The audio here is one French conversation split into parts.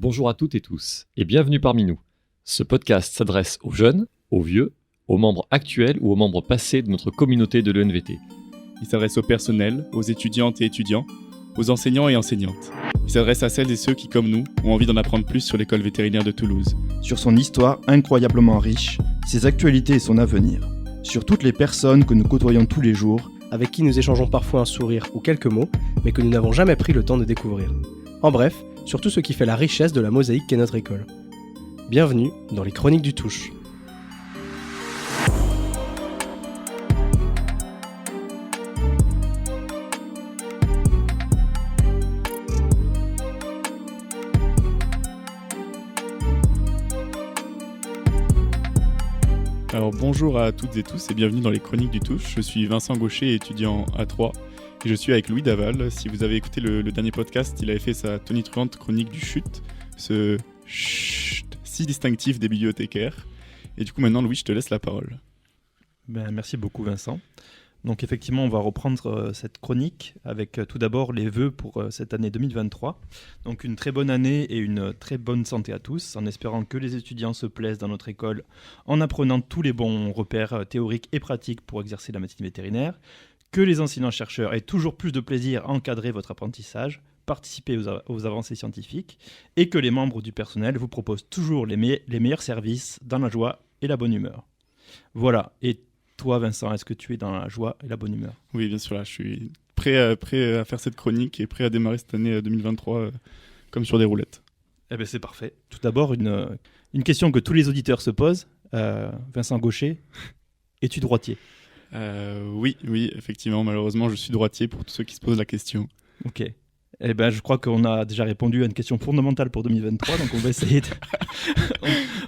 Bonjour à toutes et tous, et bienvenue parmi nous. Ce podcast s'adresse aux jeunes, aux vieux, aux membres actuels ou aux membres passés de notre communauté de l'ENVT. Il s'adresse au personnel, aux étudiantes et étudiants, aux enseignants et enseignantes. Il s'adresse à celles et ceux qui, comme nous, ont envie d'en apprendre plus sur l'école vétérinaire de Toulouse. Sur son histoire incroyablement riche, ses actualités et son avenir. Sur toutes les personnes que nous côtoyons tous les jours, avec qui nous échangeons parfois un sourire ou quelques mots, mais que nous n'avons jamais pris le temps de découvrir. En bref, sur tout ce qui fait la richesse de la mosaïque qu'est notre école. Bienvenue dans les Chroniques du Touche. Alors bonjour à toutes et tous et bienvenue dans les Chroniques du Touche. Je suis Vincent Gaucher, étudiant à Troyes, et je suis avec Louis Daval. Si vous avez écouté le dernier podcast, il avait fait sa tonitruante chronique du chut, ce chut si distinctif des bibliothécaires. Et du coup maintenant Louis, je te laisse la parole. Merci beaucoup Vincent. Donc effectivement, on va reprendre cette chronique avec tout d'abord les vœux pour cette année 2023. Donc une très bonne année et une très bonne santé à tous, en espérant que les étudiants se plaisent dans notre école en apprenant tous les bons repères théoriques et pratiques pour exercer la médecine vétérinaire, que les enseignants-chercheurs aient toujours plus de plaisir à encadrer votre apprentissage, participer aux avancées scientifiques, et que les membres du personnel vous proposent toujours les meilleurs services dans la joie et la bonne humeur. Voilà, et toi, Vincent, est-ce que tu es dans la joie et la bonne humeur ? Oui, bien sûr, là, je suis prêt à faire cette chronique et prêt à démarrer cette année 2023 comme sur des roulettes. Eh bien, c'est parfait. Tout d'abord, une question que tous les auditeurs se posent. Vincent Gaucher, es-tu droitier ? Oui, effectivement, malheureusement, je suis droitier pour tous ceux qui se posent la question. Ok. Eh ben, je crois qu'on a déjà répondu à une question fondamentale pour 2023, donc on va essayer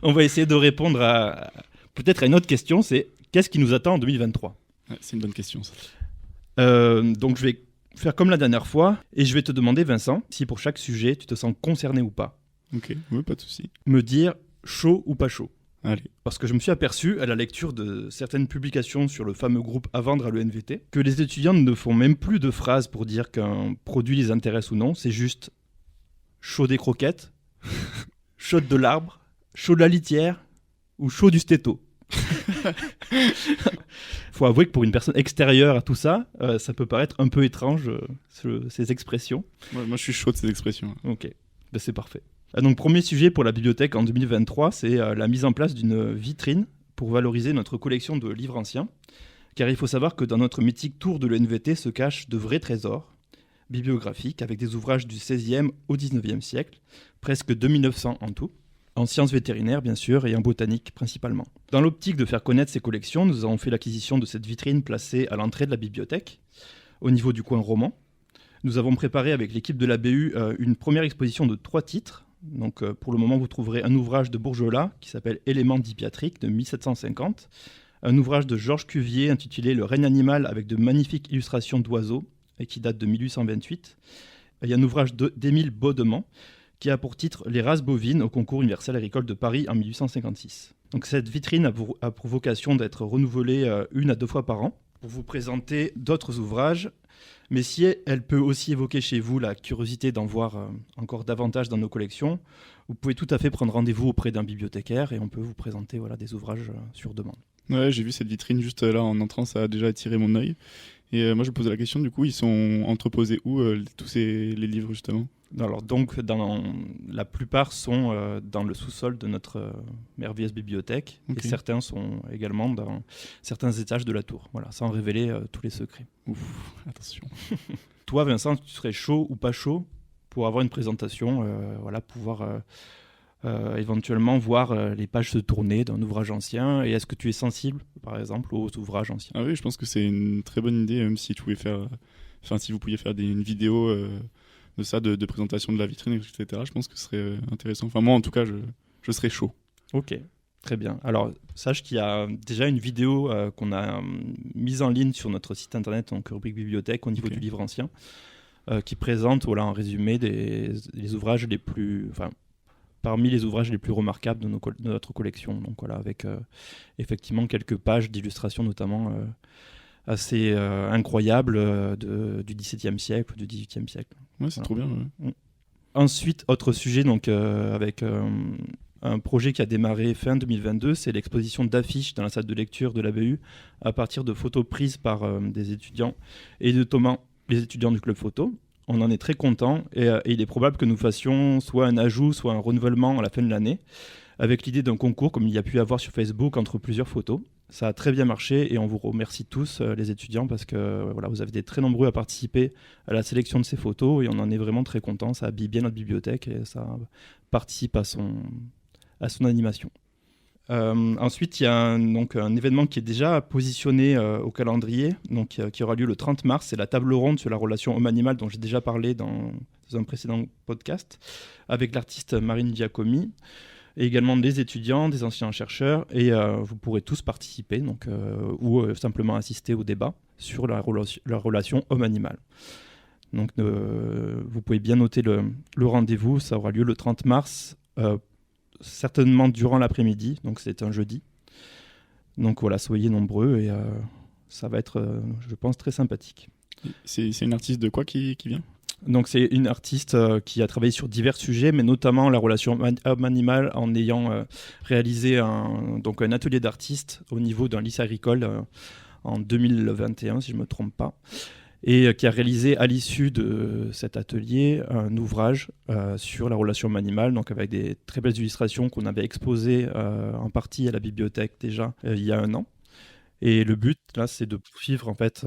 on va essayer de répondre à peut-être à une autre question, c'est qu'est-ce qui nous attend en 2023 ? C'est une bonne question, ça. Donc je vais faire comme la dernière fois et je vais te demander, Vincent, si pour chaque sujet tu te sens concerné ou pas. Ok, oui, pas de souci. Me dire chaud ou pas chaud. Allez. Parce que je me suis aperçu à la lecture de certaines publications sur le fameux groupe à vendre à l'ENVT que les étudiants ne font même plus de phrases pour dire qu'un produit les intéresse ou non, c'est juste chaud des croquettes, chaud de l'arbre, chaud de la litière ou chaud du stéto. Faut avouer que pour une personne extérieure à tout ça, ça peut paraître un peu étrange, ces expressions. Moi, je suis chaud de ces expressions. Ok, c'est parfait. Donc, premier sujet pour la bibliothèque en 2023, c'est la mise en place d'une vitrine pour valoriser notre collection de livres anciens. Car il faut savoir que dans notre mythique tour de l'ENVT se cachent de vrais trésors bibliographiques avec des ouvrages du XVIe au XIXe siècle, presque 2900 en tout. En sciences vétérinaires, bien sûr, et en botanique principalement. Dans l'optique de faire connaître ces collections, nous avons fait l'acquisition de cette vitrine placée à l'entrée de la bibliothèque, au niveau du coin roman. Nous avons préparé avec l'équipe de la BU une première exposition de 3 titres. Donc, pour le moment, vous trouverez un ouvrage de Bourgelat qui s'appelle Éléments dipiatriques de 1750, un ouvrage de Georges Cuvier intitulé Le règne animal avec de magnifiques illustrations d'oiseaux et qui date de 1828. Il y a un ouvrage d'Émile Baudement qui a pour titre Les races bovines au concours universel agricole de Paris en 1856. Donc cette vitrine a pour vocation d'être renouvelée 1 à 2 fois par an pour vous présenter d'autres ouvrages, mais si elle peut aussi évoquer chez vous la curiosité d'en voir encore davantage dans nos collections, vous pouvez tout à fait prendre rendez-vous auprès d'un bibliothécaire et on peut vous présenter des ouvrages sur demande. Ouais, j'ai vu cette vitrine juste là en entrant, ça a déjà attiré mon œil. Et moi je me posais la question, du coup, ils sont entreposés où tous les livres justement ? Alors donc, la plupart sont dans le sous-sol de notre merveilleuse bibliothèque, okay. Et certains sont également dans certains étages de la tour, voilà, sans révéler tous les secrets. Ouf, attention. Toi, Vincent, tu serais chaud ou pas chaud pour avoir une présentation, pouvoir éventuellement voir les pages se tourner d'un ouvrage ancien, et est-ce que tu es sensible, par exemple, aux ouvrages anciens ? Ah oui, je pense que c'est une très bonne idée, même si si vous pouviez faire une vidéo de ça, de présentation de la vitrine, etc. Je pense que ce serait intéressant. Enfin, moi, en tout cas, je serais chaud. Ok, très bien. Alors, sache qu'il y a déjà une vidéo qu'on a mise en ligne sur notre site internet, donc rubrique bibliothèque, au niveau du livre ancien, qui présente, en résumé, les ouvrages les plus... parmi les ouvrages les plus remarquables de notre collection. Donc voilà, avec effectivement quelques pages d'illustrations, notamment assez incroyables du XVIIe siècle ou du XVIIIe siècle. Ouais, c'est trop bien. Ouais. Ensuite, autre sujet, donc, avec un projet qui a démarré fin 2022, c'est l'exposition d'affiches dans la salle de lecture de la BU à partir de photos prises par des étudiants et notamment les étudiants du club photo. On en est très content et il est probable que nous fassions soit un ajout, soit un renouvellement à la fin de l'année, avec l'idée d'un concours comme il y a pu y avoir sur Facebook entre plusieurs photos. Ça a très bien marché et on vous remercie tous les étudiants parce que voilà, vous avez été très nombreux à participer à la sélection de ces photos et on en est vraiment très content. Ça habille bien notre bibliothèque et ça participe à son animation. Ensuite, il y a un événement qui est déjà positionné au calendrier, donc, qui aura lieu le 30 mars. C'est la table ronde sur la relation homme-animal dont j'ai déjà parlé dans un précédent podcast, avec l'artiste Marine Giacomi, et également des étudiants, des anciens chercheurs, et vous pourrez tous participer ou simplement assister au débat sur la relation homme-animal. Donc vous pouvez bien noter le rendez-vous, ça aura lieu le 30 mars, certainement durant l'après-midi, donc c'est un jeudi. Donc voilà, soyez nombreux et ça va être, je pense, très sympathique. C'est une artiste de quoi qui vient ? Donc c'est une artiste qui a travaillé sur divers sujets, mais notamment la relation homme-animal en ayant réalisé un atelier d'artiste au niveau d'un lycée agricole en 2021, si je ne me trompe pas, et qui a réalisé à l'issue de cet atelier un ouvrage sur la relation homme-animal, donc avec des très belles illustrations qu'on avait exposées en partie à la bibliothèque déjà il y a un an. Et le but, là, c'est de poursuivre en fait,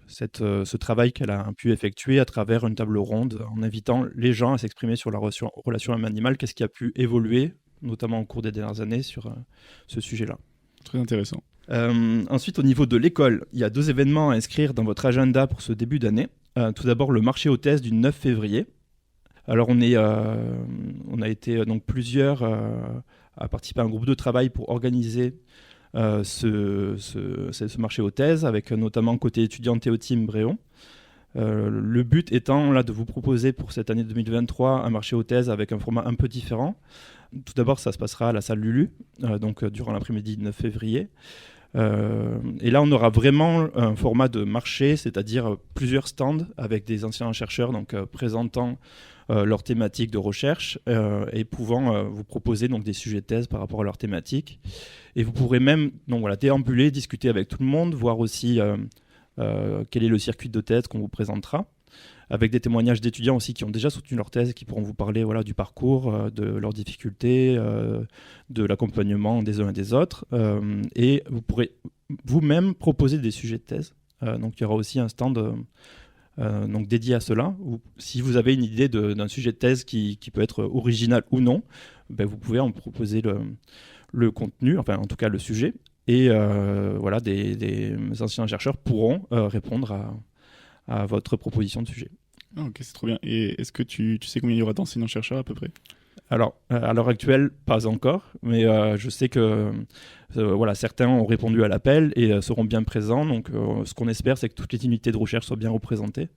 ce travail qu'elle a pu effectuer à travers une table ronde en invitant les gens à s'exprimer sur la relation homme-animal, qu'est-ce qui a pu évoluer, notamment au cours des dernières années, sur ce sujet-là. Très intéressant. Ensuite, au niveau de l'école, il y a 2 événements à inscrire dans votre agenda pour ce début d'année. Tout d'abord, le marché aux thèses du 9 février. Alors, on a été donc plusieurs à participer à un groupe de travail pour organiser ce marché aux thèses, avec notamment côté étudiant Théotime Bréon. Le but étant là de vous proposer pour cette année 2023 un marché aux thèses avec un format un peu différent. Tout d'abord, ça se passera à la salle Lulu, donc durant l'après-midi 9 février. Et là, on aura vraiment un format de marché, c'est-à-dire plusieurs stands avec des anciens chercheurs donc, présentant leur thématique de recherche et pouvant vous proposer donc, des sujets de thèse par rapport à leur thématique. Et vous pourrez même déambuler, discuter avec tout le monde, voir aussi quel est le circuit de thèse qu'on vous présentera, avec des témoignages d'étudiants aussi qui ont déjà soutenu leur thèse et qui pourront vous parler du parcours, de leurs difficultés, de l'accompagnement des uns et des autres. Et vous pourrez vous-même proposer des sujets de thèse. Donc il y aura aussi un stand dédié à cela. Si vous avez une idée d'un sujet de thèse qui peut être original ou non, vous pouvez en proposer le contenu, enfin en tout cas le sujet. Et des anciens chercheurs pourront répondre à votre proposition de sujet. Ah, ok, c'est trop bien. Et est-ce que tu sais combien il y aura d'enseignants-chercheurs à peu près ? Alors, à l'heure actuelle, pas encore, mais je sais que certains ont répondu à l'appel et seront bien présents. Donc, ce qu'on espère, c'est que toutes les unités de recherche soient bien représentées,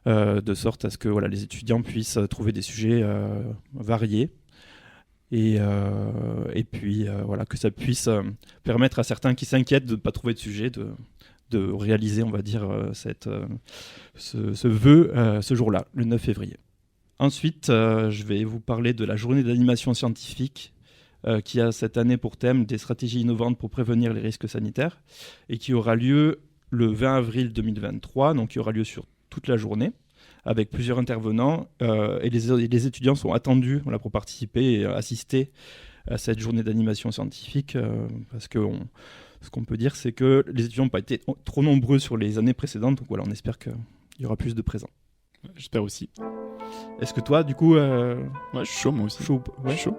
de sorte à ce que les étudiants puissent trouver des sujets variés. Et puis, que ça puisse permettre à certains qui s'inquiètent de ne pas trouver de sujet de réaliser, on va dire, ce vœu ce jour-là, le 9 février. Ensuite, je vais vous parler de la journée d'animation scientifique qui a cette année pour thème des stratégies innovantes pour prévenir les risques sanitaires et qui aura lieu le 20 avril 2023, donc qui aura lieu sur toute la journée avec plusieurs intervenants et les étudiants sont attendus pour participer et assister à cette journée d'animation scientifique parce que ce qu'on peut dire, c'est que les étudiants n'ont pas été trop nombreux sur les années précédentes. Donc on espère qu'il y aura plus de présents. J'espère aussi. Est-ce que toi, du coup... Ouais, je suis chaud, moi aussi. Chaud. Ouais. Chaud.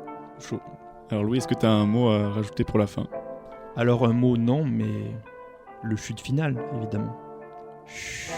Alors Louis, est-ce que tu as un mot à rajouter pour la fin ? Alors un mot, non, mais le chute final, évidemment. Chut.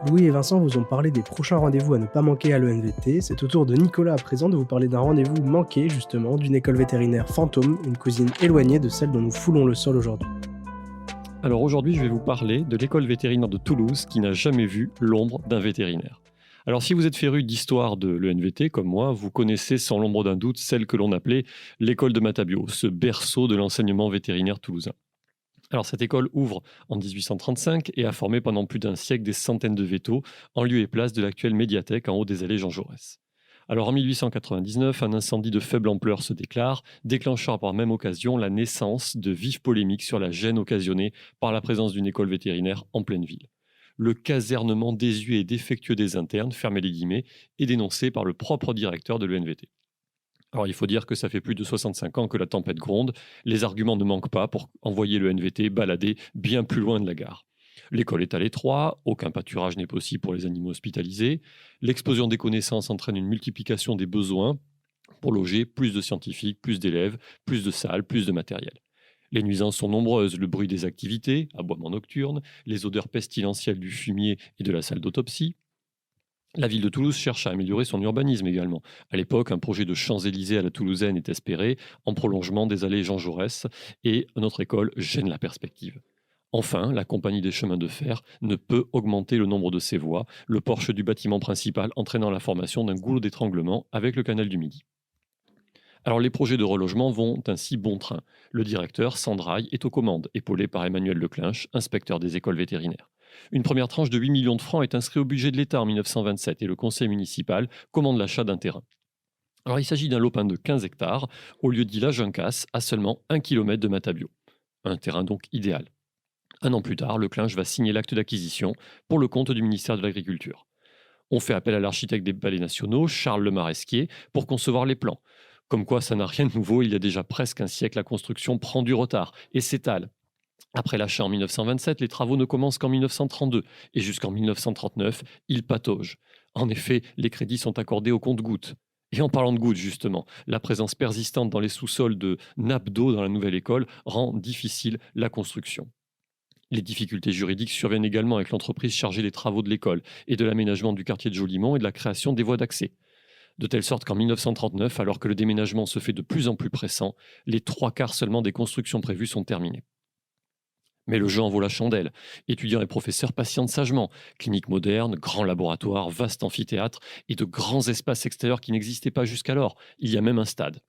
Louis et Vincent vous ont parlé des prochains rendez-vous à ne pas manquer à l'ENVT. C'est au tour de Nicolas à présent de vous parler d'un rendez-vous manqué justement d'une école vétérinaire fantôme, une cousine éloignée de celle dont nous foulons le sol aujourd'hui. Alors aujourd'hui, je vais vous parler de l'école vétérinaire de Toulouse qui n'a jamais vu l'ombre d'un vétérinaire. Alors si vous êtes féru d'histoire de l'ENVT comme moi, vous connaissez sans l'ombre d'un doute celle que l'on appelait l'école de Matabio, ce berceau de l'enseignement vétérinaire toulousain. Alors cette école ouvre en 1835 et a formé pendant plus d'un siècle des centaines de vétos en lieu et place de l'actuelle médiathèque en haut des allées Jean Jaurès. Alors en 1899, un incendie de faible ampleur se déclare, déclenchant par même occasion la naissance de vives polémiques sur la gêne occasionnée par la présence d'une école vétérinaire en pleine ville. Le casernement désuet et défectueux des internes, fermez les guillemets, est dénoncé par le propre directeur de l'ENVT. Alors il faut dire que ça fait plus de 65 ans que la tempête gronde, les arguments ne manquent pas pour envoyer le NVT balader bien plus loin de la gare. L'école est à l'étroit, aucun pâturage n'est possible pour les animaux hospitalisés, l'explosion des connaissances entraîne une multiplication des besoins pour loger plus de scientifiques, plus d'élèves, plus de salles, plus de matériel. Les nuisances sont nombreuses, le bruit des activités, aboiements nocturnes, les odeurs pestilentielles du fumier et de la salle d'autopsie. La ville de Toulouse cherche à améliorer son urbanisme également. À l'époque, un projet de Champs-Élysées à la toulousaine est espéré, en prolongement des allées Jean Jaurès, et notre école gêne la perspective. Enfin, la compagnie des chemins de fer ne peut augmenter le nombre de ses voies, le porche du bâtiment principal entraînant la formation d'un goulot d'étranglement avec le canal du Midi. Alors les projets de relogement vont ainsi bon train. Le directeur, Sandraille, est aux commandes, épaulé par Emmanuel Leclinch, inspecteur des écoles vétérinaires. Une première tranche de 8 millions de francs est inscrite au budget de l'État en 1927 et le conseil municipal commande l'achat d'un terrain. Alors il s'agit d'un lopin de 15 hectares au lieu dit la Juncasse, à seulement 1 km de Matabio. Un terrain donc idéal. Un an plus tard, Leclinch va signer l'acte d'acquisition pour le compte du ministère de l'Agriculture. On fait appel à l'architecte des Ballets nationaux, Charles Le Maresquier, pour concevoir les plans. Comme quoi ça n'a rien de nouveau, il y a déjà presque un siècle, la construction prend du retard et s'étale. Après l'achat en 1927, les travaux ne commencent qu'en 1932 et jusqu'en 1939, ils pataugent. En effet, les crédits sont accordés au compte-gouttes. Et en parlant de gouttes, justement, la présence persistante dans les sous-sols de nappes d'eau dans la nouvelle école rend difficile la construction. Les difficultés juridiques surviennent également avec l'entreprise chargée des travaux de l'école et de l'aménagement du quartier de Jolimont et de la création des voies d'accès. De telle sorte qu'en 1939, alors que le déménagement se fait de plus en plus pressant, les 3/4 seulement des constructions prévues sont terminées. Mais le jeu en vaut la chandelle. Étudiants et professeurs patientent sagement. Clinique moderne, grand laboratoire, vaste amphithéâtre et de grands espaces extérieurs qui n'existaient pas jusqu'alors. Il y a même un stade.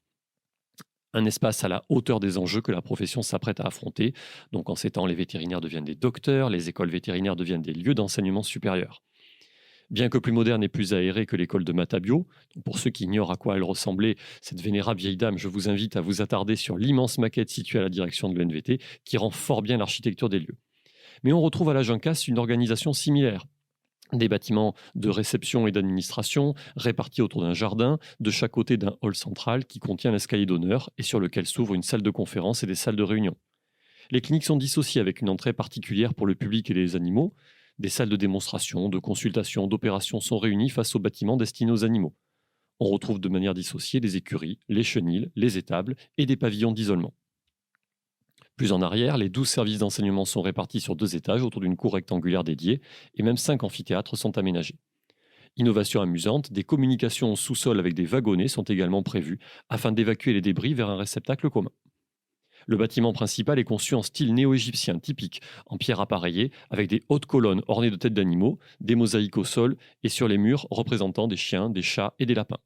Un espace à la hauteur des enjeux que la profession s'apprête à affronter. Donc en ces temps, les vétérinaires deviennent des docteurs, les écoles vétérinaires deviennent des lieux d'enseignement supérieur. Bien que plus moderne et plus aérée que l'école de Matabio, pour ceux qui ignorent à quoi elle ressemblait, cette vénérable vieille dame, je vous invite à vous attarder sur l'immense maquette située à la direction de l'ENVT qui rend fort bien l'architecture des lieux. Mais on retrouve à la Juncasse une organisation similaire. Des bâtiments de réception et d'administration répartis autour d'un jardin, de chaque côté d'un hall central qui contient l'escalier d'honneur et sur lequel s'ouvre une salle de conférence et des salles de réunion. Les cliniques sont dissociées avec une entrée particulière pour le public et les animaux. Des salles de démonstration, de consultation, d'opération sont réunies face aux bâtiments destinés aux animaux. On retrouve de manière dissociée les écuries, les chenils, les étables et des pavillons d'isolement. Plus en arrière, les 12 services d'enseignement sont répartis sur 2 étages autour d'une cour rectangulaire dédiée et même 5 amphithéâtres sont aménagés. Innovation amusante, des communications au sous-sol avec des wagonnets sont également prévues afin d'évacuer les débris vers un réceptacle commun. Le bâtiment principal est conçu en style néo-égyptien typique, en pierre appareillée, avec des hautes colonnes ornées de têtes d'animaux, des mosaïques au sol et sur les murs représentant des chiens, des chats et des lapins.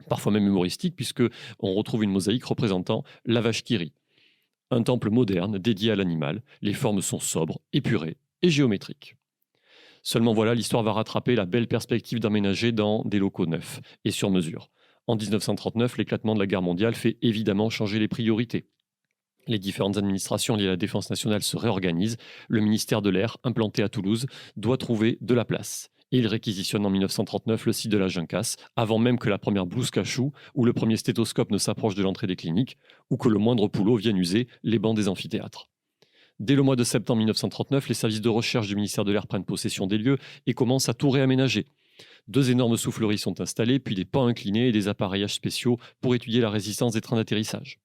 Parfois même humoristique puisque on retrouve une mosaïque représentant la vache qui rit. Un temple moderne dédié à l'animal, les formes sont sobres, épurées et géométriques. Seulement voilà, l'histoire va rattraper la belle perspective d'emménager dans des locaux neufs et sur mesure. En 1939, l'éclatement de la guerre mondiale fait évidemment changer les priorités. Les différentes administrations liées à la défense nationale se réorganisent. Le ministère de l'Air, implanté à Toulouse, doit trouver de la place. Et il réquisitionne en 1939 le site de la Juncasse, avant même que la première blouse cachou ou le premier stéthoscope ne s'approche de l'entrée des cliniques, ou que le moindre poulot vienne user les bancs des amphithéâtres. Dès le mois de septembre 1939, les services de recherche du ministère de l'Air prennent possession des lieux et commencent à tout réaménager. 2 énormes souffleries sont installées, puis des pans inclinés et des appareillages spéciaux pour étudier la résistance des trains d'atterrissage.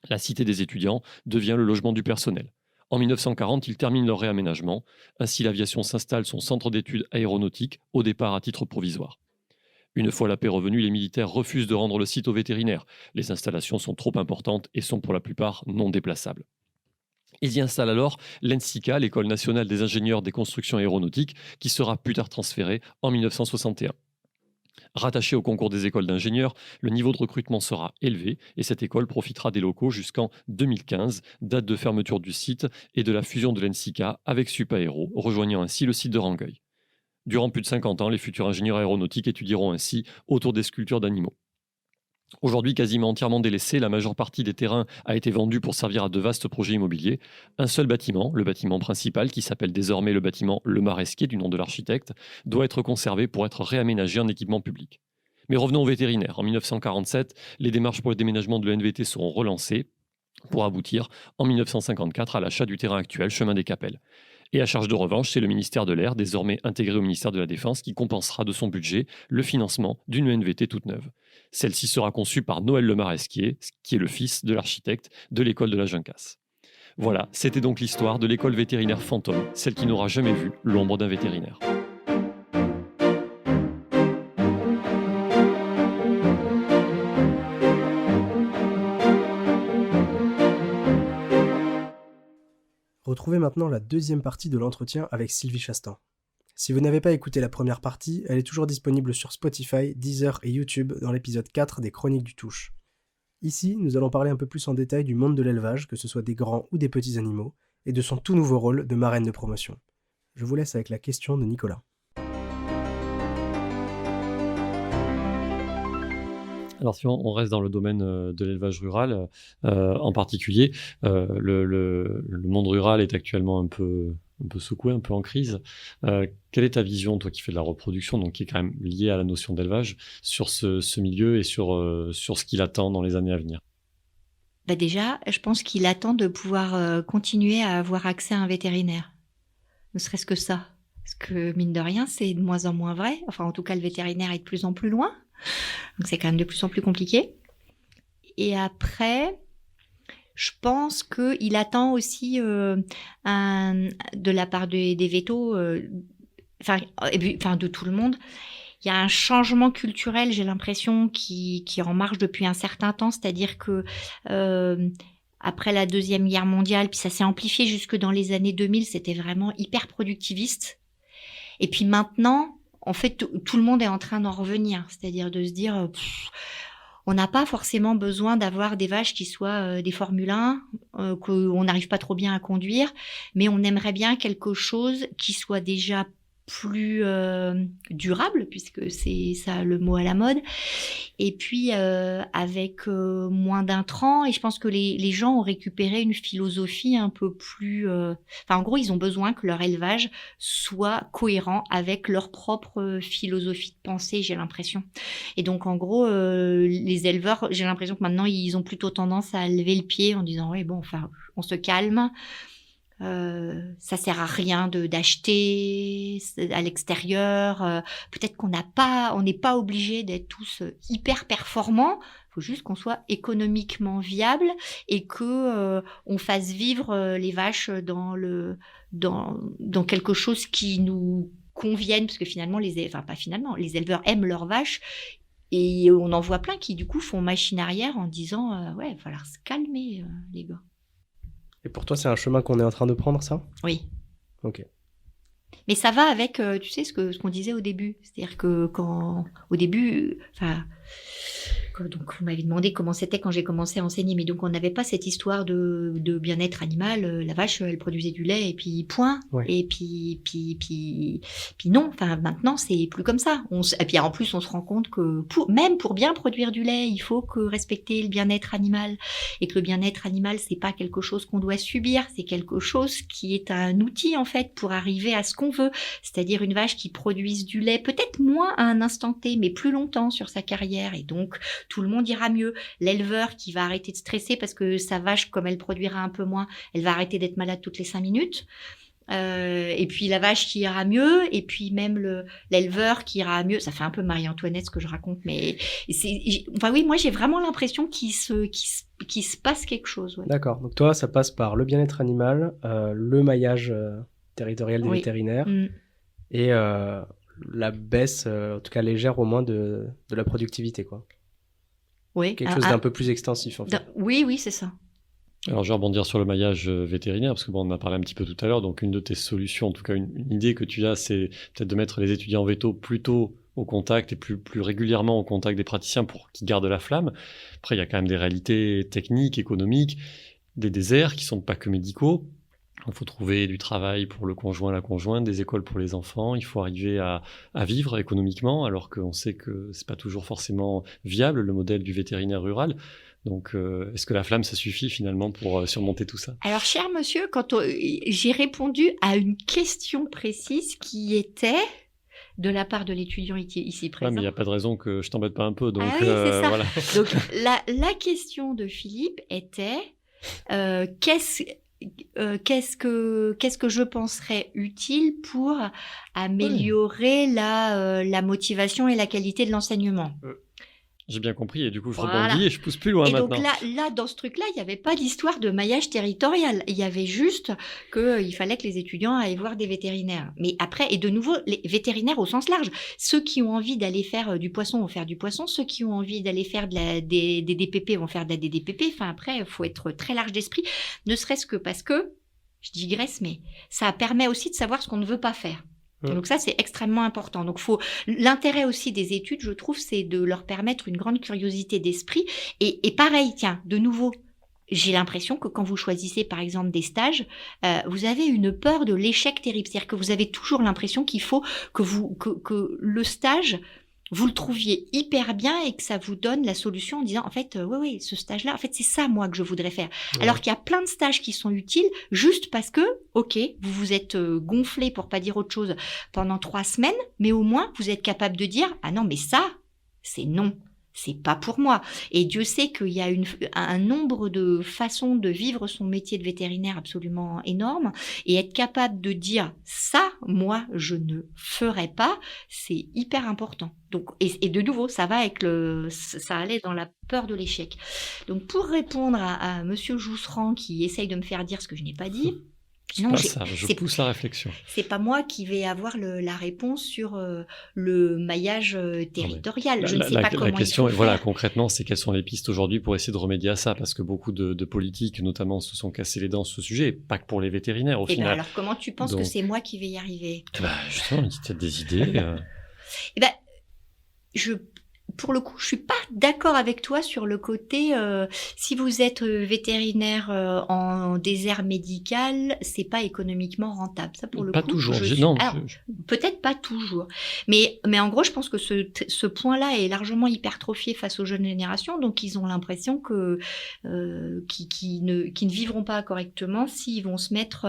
La cité des étudiants devient le logement du personnel. En 1940, ils terminent leur réaménagement. Ainsi, l'aviation s'installe son centre d'études aéronautiques, au départ à titre provisoire. Une fois la paix revenue, les militaires refusent de rendre le site aux vétérinaires. Les installations sont trop importantes et sont pour la plupart non déplaçables. Ils y installent alors l'ENSICA, l'École nationale des ingénieurs des constructions aéronautiques, qui sera plus tard transférée en 1961. Rattaché au concours des écoles d'ingénieurs, le niveau de recrutement sera élevé et cette école profitera des locaux jusqu'en 2015, date de fermeture du site et de la fusion de l'ENSICA avec Supaéro, rejoignant ainsi le site de Rangueil. Durant plus de 50 ans, les futurs ingénieurs aéronautiques étudieront ainsi autour des sculptures d'animaux. Aujourd'hui quasiment entièrement délaissé, la majeure partie des terrains a été vendue pour servir à de vastes projets immobiliers. Un seul bâtiment, le bâtiment principal, qui s'appelle désormais le bâtiment Le Maresquier, du nom de l'architecte, doit être conservé pour être réaménagé en équipement public. Mais revenons aux vétérinaires. En 1947, les démarches pour le déménagement de l'ENVT seront relancées pour aboutir en 1954 à l'achat du terrain actuel, chemin des Capelles. Et à charge de revanche, c'est le ministère de l'Air, désormais intégré au ministère de la Défense, qui compensera de son budget le financement d'une ENVT toute neuve. Celle-ci sera conçue par Noël Le Maresquier, qui est le fils de l'architecte de l'école de la Juncasse. Voilà, c'était donc l'histoire de l'école vétérinaire fantôme, celle qui n'aura jamais vu l'ombre d'un vétérinaire. Retrouvez maintenant la deuxième partie de l'entretien avec Sylvie Chastain. Si vous n'avez pas écouté la première partie, elle est toujours disponible sur Spotify, Deezer et YouTube dans l'épisode 4 des Chroniques du Touche. Ici, nous allons parler un peu plus en détail du monde de l'élevage, que ce soit des grands ou des petits animaux, et de son tout nouveau rôle de marraine de promotion. Je vous laisse avec la question de Nicolas. Alors si on reste dans le domaine de l'élevage rural, en particulier, le monde rural est actuellement un peu secoué, un peu en crise. Quelle est ta vision, toi qui fais de la reproduction, donc qui est quand même liée à la notion d'élevage, sur ce milieu et sur ce qu'il attend dans les années à venir? Déjà, je pense qu'il attend de pouvoir continuer à avoir accès à un vétérinaire. Ne serait-ce que ça. Parce que mine de rien, c'est de moins en moins vrai. Enfin, en tout cas, le vétérinaire est de plus en plus loin. Donc c'est quand même de plus en plus compliqué. Et après, je pense qu'il attend aussi de la part des vétos, de tout le monde, il y a un changement culturel, j'ai l'impression, qui est en marche depuis un certain temps. C'est-à-dire que après la Deuxième Guerre mondiale, puis ça s'est amplifié jusque dans les années 2000, c'était vraiment hyper productiviste. Et puis maintenant, en fait, tout le monde est en train d'en revenir. C'est-à-dire de se dire, on n'a pas forcément besoin d'avoir des vaches qui soient des Formule 1, qu'on n'arrive pas trop bien à conduire, mais on aimerait bien quelque chose qui soit déjà plus durable, puisque c'est ça le mot à la mode, et puis avec moins d'intrants. Et je pense que les gens ont récupéré une philosophie un peu plus... en gros, ils ont besoin que leur élevage soit cohérent avec leur propre philosophie de pensée, j'ai l'impression. Et donc, en gros, les éleveurs, j'ai l'impression que maintenant, ils ont plutôt tendance à lever le pied en disant « Oui, bon, enfin, on se calme ». Ça sert à rien d'acheter à l'extérieur. Peut-être qu'on n'est pas obligé d'être tous hyper performants. Il faut juste qu'on soit économiquement viable et que on fasse vivre les vaches dans quelque chose qui nous convienne, parce que finalement les éleveurs aiment leurs vaches. Et on en voit plein qui du coup font machine arrière en disant ouais, il va falloir se calmer les gars. Et pour toi, c'est un chemin qu'on est en train de prendre, ça ? Oui. Ok. Mais ça va avec, tu sais, ce qu'on disait au début. C'est-à-dire que au début, donc vous m'avez demandé comment c'était quand j'ai commencé à enseigner, mais donc on n'avait pas cette histoire de bien-être animal. La vache, elle produisait du lait et puis point. Ouais. Et puis non. Enfin, maintenant c'est plus comme ça. Et puis en plus, on se rend compte que même pour bien produire du lait, il faut respecter le bien-être animal, et que le bien-être animal, c'est pas quelque chose qu'on doit subir, c'est quelque chose qui est un outil en fait pour arriver à ce qu'on veut, c'est-à-dire une vache qui produise du lait, peut-être moins à un instant T, mais plus longtemps sur sa carrière, et donc tout le monde ira mieux. L'éleveur qui va arrêter de stresser parce que sa vache, comme elle produira un peu moins, elle va arrêter d'être malade toutes les 5 minutes. Et puis la vache qui ira mieux, et puis même l'éleveur qui ira mieux. Ça fait un peu Marie-Antoinette ce que je raconte, mais oui, moi j'ai vraiment l'impression qu'il se passe quelque chose. Ouais. D'accord, donc toi ça passe par le bien-être animal, le maillage territorial des vétérinaires, et la baisse, en tout cas légère au moins, de la productivité, quoi. Oui. Quelque chose d'un peu plus extensif, en fait. Oui, c'est ça. Alors, je vais rebondir sur le maillage vétérinaire, parce que bon, on en a parlé un petit peu tout à l'heure. Donc, une de tes solutions, en tout cas, une idée que tu as, c'est peut-être de mettre les étudiants en veto plutôt au contact et plus régulièrement au contact des praticiens pour qu'ils gardent la flamme. Après, il y a quand même des réalités techniques, économiques, des déserts qui sont pas que médicaux. Il faut trouver du travail pour le conjoint, la conjointe, des écoles pour les enfants. Il faut arriver à vivre économiquement, alors qu'on sait que c'est pas toujours forcément viable, le modèle du vétérinaire rural. Donc, est-ce que la flamme, ça suffit finalement pour surmonter tout ça? Alors, cher monsieur, j'ai répondu à une question précise qui était de la part de l'étudiant ici présent. Ouais, mais il n'y a pas de raison que je t'embête pas un peu. Donc, oui, c'est ça. Voilà. Donc, la question de Philippe était qu'est-ce que je penserais utile pour améliorer la motivation et la qualité de l'enseignement? J'ai bien compris, et du coup, je Voilà. rebondis et je pousse plus loin Et maintenant. donc là, dans ce truc-là, il n'y avait pas d'histoire de maillage territorial. Il y avait juste qu'il fallait que les étudiants aillent voir des vétérinaires. Mais après, et de nouveau, les vétérinaires au sens large. Ceux qui ont envie d'aller faire du poisson vont faire du poisson. Ceux qui ont envie d'aller faire des DPP vont faire des DPP. Enfin, après, il faut être très large d'esprit. Ne serait-ce que parce que, je digresse, mais ça permet aussi de savoir ce qu'on ne veut pas faire. Donc ça, c'est extrêmement important. Donc l'intérêt aussi des études, je trouve, c'est de leur permettre une grande curiosité d'esprit. Et pareil, tiens, de nouveau, j'ai l'impression que quand vous choisissez, par exemple, des stages, vous avez une peur de l'échec terrible. C'est-à-dire que vous avez toujours l'impression qu'il faut que le stage, vous le trouviez hyper bien et que ça vous donne la solution en disant, en fait, oui, ce stage-là, en fait, c'est ça, moi, que je voudrais faire. Ouais. Alors qu'il y a plein de stages qui sont utiles juste parce que, ok, vous vous êtes gonflé, pour pas dire autre chose, pendant 3 semaines, mais au moins, vous êtes capable de dire, ah non, mais ça, c'est non. C'est pas pour moi. Et Dieu sait qu'il y a un nombre de façons de vivre son métier de vétérinaire absolument énorme. Et être capable de dire ça, moi, je ne ferai pas, c'est hyper important. Donc, et de nouveau, ça va avec ça allait dans la peur de l'échec. Donc, pour répondre à Monsieur Jousserand qui essaye de me faire dire ce que je n'ai pas dit. Non, je pousse la réflexion. C'est pas moi qui vais avoir la réponse sur le maillage territorial. Je ne sais pas comment la question, il faut voilà, faire. concrètement, c'est quelles sont les pistes aujourd'hui pour essayer de remédier à ça, parce que beaucoup de politiques, notamment, se sont cassés les dents sur ce sujet, et pas que pour les vétérinaires, au final. Ben alors, comment tu penses que c'est moi qui vais y arriver? Justement, tu as des idées. Pour le coup, je suis pas d'accord avec toi sur le côté si vous êtes vétérinaire en désert médical, c'est pas économiquement rentable. Ça pour le pas coup, toujours. Peut-être pas toujours, mais en gros, je pense que ce point-là est largement hypertrophié face aux jeunes générations, donc ils ont l'impression que qu'ils ne vivront pas correctement s'ils vont se mettre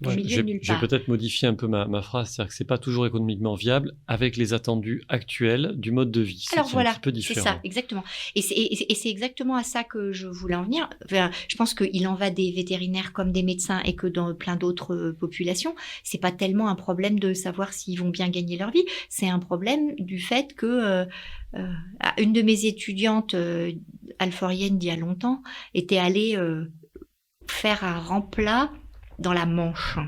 au milieu de nulle part. Je vais peut-être modifier un peu ma phrase, c'est-à-dire que c'est pas toujours économiquement viable avec les attendus actuels du mode de vie. Alors voilà, un petit peu différent. C'est ça, exactement. Et c'est exactement à ça que je voulais en venir. Enfin, je pense qu'il en va des vétérinaires comme des médecins et que dans plein d'autres populations, c'est pas tellement un problème de savoir s'ils vont bien gagner leur vie. C'est un problème du fait que une de mes étudiantes alforienne d'il y a longtemps était allée faire un remplat dans la Manche.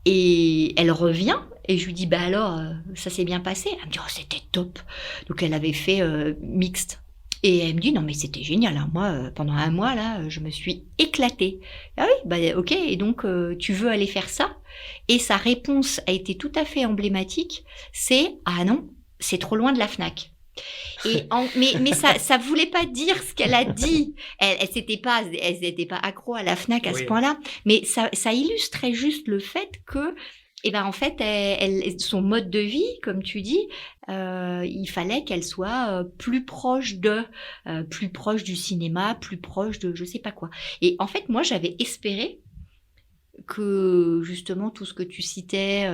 Et elle revient. Et je lui dis, bah alors, ça s'est bien passé? Elle me dit, oh, c'était top. Donc, elle avait fait mixte. Et elle me dit, non, mais c'était génial. Hein. Moi, pendant 1 mois, là, je me suis éclatée. Ah oui, bah ok. Et donc, tu veux aller faire ça? Et sa réponse a été tout à fait emblématique. C'est, ah non, c'est trop loin de la Fnac. Mais ça voulait pas dire ce qu'elle a dit. Elle n'était pas accro à la Fnac à ce point-là. Mais ça illustrait juste le fait que, en fait, son mode de vie, comme tu dis, il fallait qu'elle soit plus proche du cinéma, plus proche de je sais pas quoi. Et en fait, moi, j'avais espéré que justement tout ce que tu citais,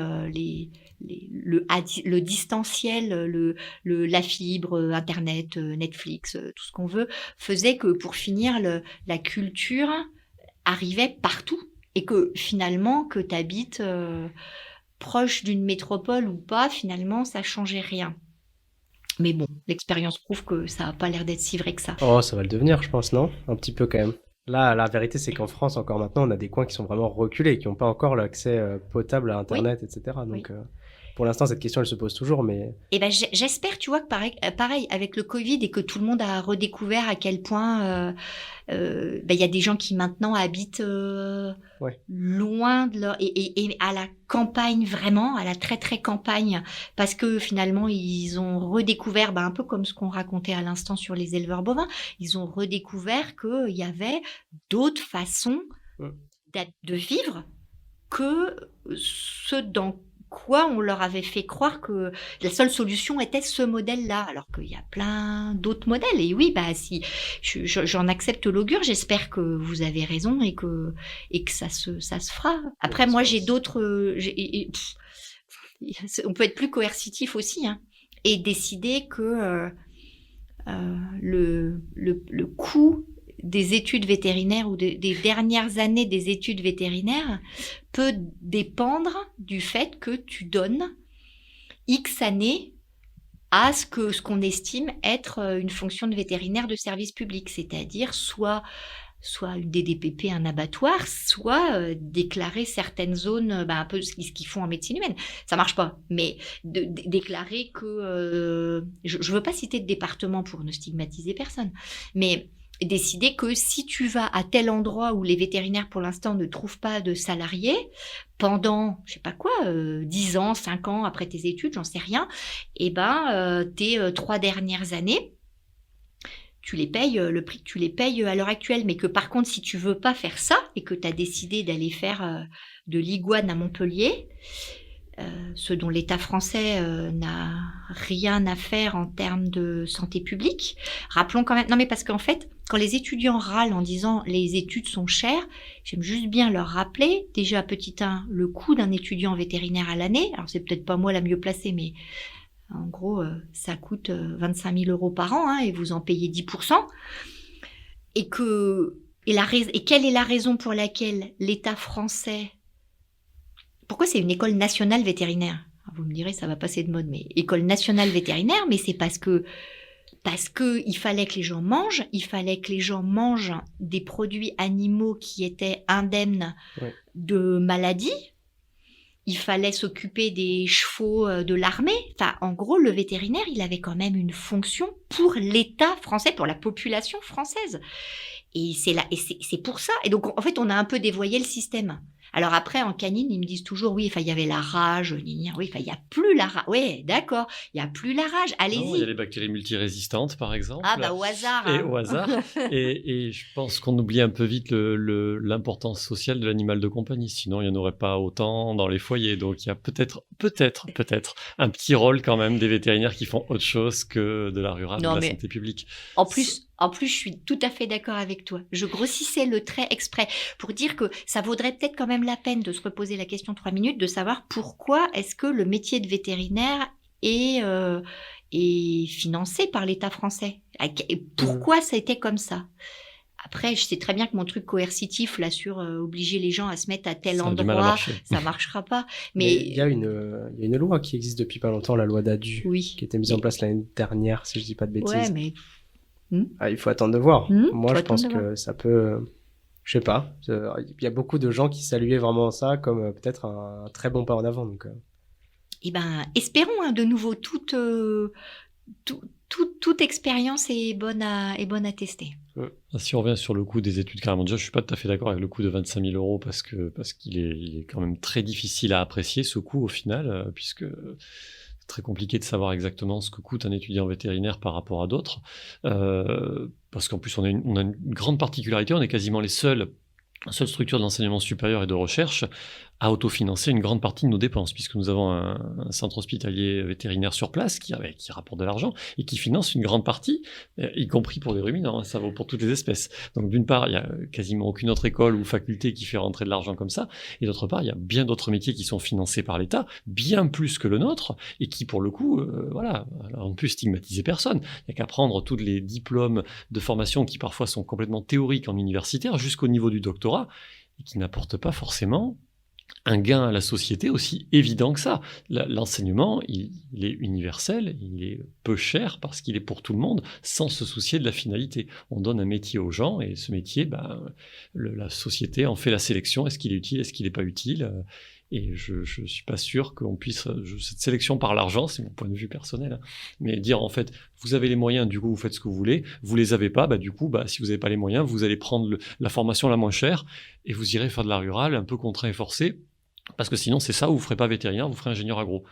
le distanciel, la fibre, Internet, Netflix, tout ce qu'on veut, faisait que pour finir, la culture arrivait partout. Et que finalement, que tu habites proche d'une métropole ou pas, finalement, ça changeait rien. Mais bon, l'expérience prouve que ça n'a pas l'air d'être si vrai que ça. Oh, ça va le devenir, je pense, non? Un petit peu quand même. Là, la vérité, c'est qu'en France, encore maintenant, on a des coins qui sont vraiment reculés, qui n'ont pas encore l'accès potable à Internet, etc. Donc, pour l'instant, cette question, elle se pose toujours, mais... Et ben, j'espère, tu vois, que pareil, avec le Covid et que tout le monde a redécouvert à quel point il y a des gens qui maintenant habitent loin de leur... Et à la campagne, vraiment, à la très très campagne, parce que finalement, ils ont redécouvert, un peu comme ce qu'on racontait à l'instant sur les éleveurs bovins, ils ont redécouvert qu'il y avait d'autres façons de vivre que ce dans quoi on leur avait fait croire que la seule solution était ce modèle-là, alors qu'il y a plein d'autres modèles. Et oui, si j'en accepte l'augure, j'espère que vous avez raison et que ça se fera. Après, moi, j'ai d'autres... on peut être plus coercitif aussi, hein, et décider que le coût des études vétérinaires ou des dernières années des études vétérinaires peut dépendre du fait que tu donnes X années à ce qu'on estime être une fonction de vétérinaire de service public, c'est-à-dire soit une DDPP, un abattoir, soit déclarer certaines zones, un peu ce qu'ils font en médecine humaine. Ça marche pas, mais déclarer que... je veux pas citer de département pour ne stigmatiser personne, mais décider que si tu vas à tel endroit où les vétérinaires pour l'instant ne trouvent pas de salariés pendant, je sais pas quoi, 10 ans, 5 ans après tes études, j'en sais rien, et tes 3 dernières années, tu les payes le prix que tu les payes à l'heure actuelle, mais que par contre, si tu veux pas faire ça et que tu as décidé d'aller faire de l'iguane à Montpellier, ce dont l'État français n'a rien à faire en termes de santé publique. Rappelons quand même... Non, mais parce qu'en fait, quand les étudiants râlent en disant « les études sont chères », j'aime juste bien leur rappeler, déjà, petit 1, le coût d'un étudiant vétérinaire à l'année. Alors, c'est peut-être pas moi la mieux placée, mais en gros, ça coûte 25 000 € par an, hein, et vous en payez 10%. Et quelle est la raison pour laquelle l'État français... Pourquoi c'est une école nationale vétérinaire ? Vous me direz, ça va passer de mode, mais école nationale vétérinaire, mais c'est parce que il fallait que les gens mangent, des produits animaux qui étaient indemnes de maladies. Il fallait s'occuper des chevaux de l'armée. Enfin, en gros, le vétérinaire, il avait quand même une fonction pour l'État français, pour la population française. Et c'est pour ça. Et donc, en fait, on a un peu dévoyé le système. Alors après, en canine, ils me disent toujours, oui, il y avait la rage, il n'y a plus la rage. Oui, d'accord, il n'y a plus la rage, allez-y. Non, il y a les bactéries multirésistantes, par exemple. Ah, au hasard. Et au hasard. et je pense qu'on oublie un peu vite l'importance sociale de l'animal de compagnie. Sinon, il n'y en aurait pas autant dans les foyers. Donc, il y a peut-être un petit rôle quand même des vétérinaires qui font autre chose que de la rurale, de la santé publique. En plus, je suis tout à fait d'accord avec toi. Je grossissais le trait exprès pour dire que ça vaudrait peut-être quand même la peine de se reposer la question 3 minutes, de savoir pourquoi est-ce que le métier de vétérinaire est financé par l'État français. Et pourquoi ça a été comme ça ? Après, je sais très bien que mon truc coercitif là sur obliger les gens à se mettre à tel endroit, ça marchera pas. Mais il y a une loi qui existe depuis pas longtemps, la loi d'ADU, qui était mise en place l'année dernière, si je dis pas de bêtises. Ouais, mais il faut attendre de voir. Moi, je pense que ça peut... Je sais pas. Il y a beaucoup de gens qui saluaient vraiment ça comme peut-être un très bon pas en avant. Donc, Eh ben, espérons de nouveau toute expérience est bonne à tester. Si on revient sur le coût des études, carrément, déjà, je suis pas tout à fait d'accord avec le coût de 25 000 € parce qu'il est quand même très difficile à apprécier, ce coût au final, puisque c'est très compliqué de savoir exactement ce que coûte un étudiant vétérinaire par rapport à d'autres, parce qu'en plus on a une grande particularité, on est quasiment les seules structures de l'enseignement supérieur et de recherche à autofinancer une grande partie de nos dépenses, puisque nous avons un centre hospitalier vétérinaire sur place qui rapporte de l'argent et qui finance une grande partie, y compris pour des ruminants, ça vaut pour toutes les espèces. Donc d'une part, il n'y a quasiment aucune autre école ou faculté qui fait rentrer de l'argent comme ça, et d'autre part, il y a bien d'autres métiers qui sont financés par l'État, bien plus que le nôtre, et qui pour le coup, on ne peut stigmatiser personne. Il n'y a qu'à prendre tous les diplômes de formation qui parfois sont complètement théoriques en universitaire, jusqu'au niveau du doctorat, et qui n'apportent pas forcément un gain à la société aussi évident que ça. L'enseignement, il est universel, il est peu cher parce qu'il est pour tout le monde, sans se soucier de la finalité. On donne un métier aux gens et ce métier, la société en fait la sélection. Est-ce qu'il est utile, est-ce qu'il n'est pas utile ? Et je ne suis pas sûr qu'on puisse, cette sélection par l'argent, c'est mon point de vue personnel, hein, mais dire en fait, vous avez les moyens, du coup vous faites ce que vous voulez, vous les avez pas, du coup, si vous n'avez pas les moyens, vous allez prendre la formation la moins chère et vous irez faire de la rurale, un peu contraint et forcé, parce que sinon c'est ça, vous ne ferez pas vétérinaire, vous ferez ingénieur agro.